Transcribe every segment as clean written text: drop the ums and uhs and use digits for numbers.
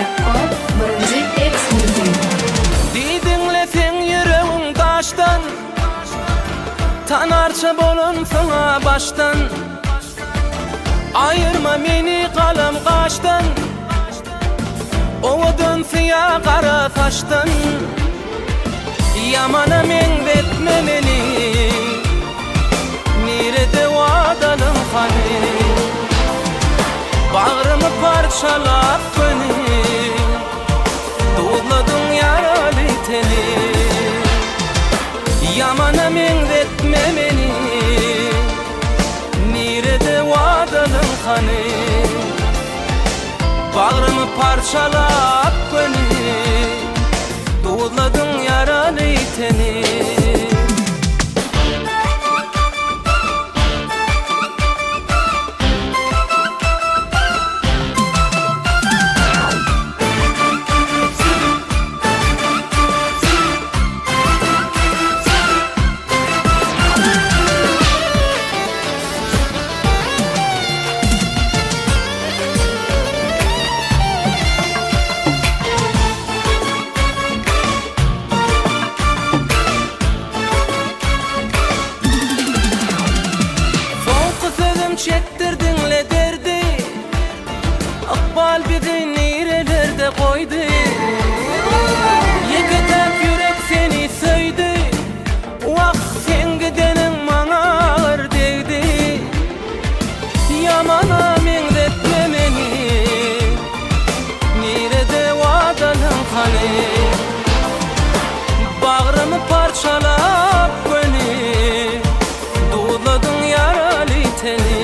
Ekko birinci ekskluziv. Diýdiňle sen ýüregiň taşdan, tanarça bolun sana baştan. Ayırma meni kalam kaştan, oňa dönsiýa kara taştan. Yamana meňdetme meni, nerede wadalyň hany. Bagrymy parçalap beni, dogladyň ýaraly teni. Yamana meňdetme meni, nerede wadalyň hany. Bagrymy parçalap beni, dogladyň ýaraly teni. Çektirdiňle derdi, akbal bizi nerelerde koydu. Yeketep yürek seni söydü, vah sen gidenin maňa ağır değdi. Yamana meňdetme meni, nerede wadalyň hany. Bagrymy parçalap beni, dogladyň ýaraly teni.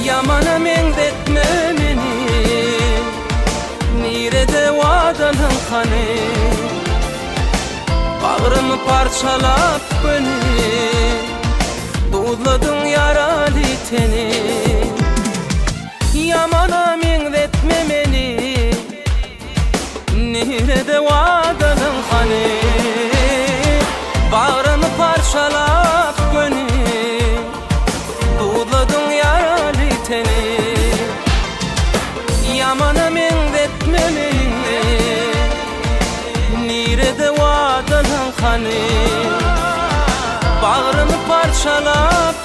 Yamana meňdetme meni, nerede wadalyň hany. Bagrymy parçalap beni, dogladyň ýaraly teni. Yamana meňdetme meni, nerede wadalyň hany. Bagrymy parçalap beni, dogladyň ýaraly teni. Yamana meňdetme meni, nerede wadalyň hany. Bagrymy parçalap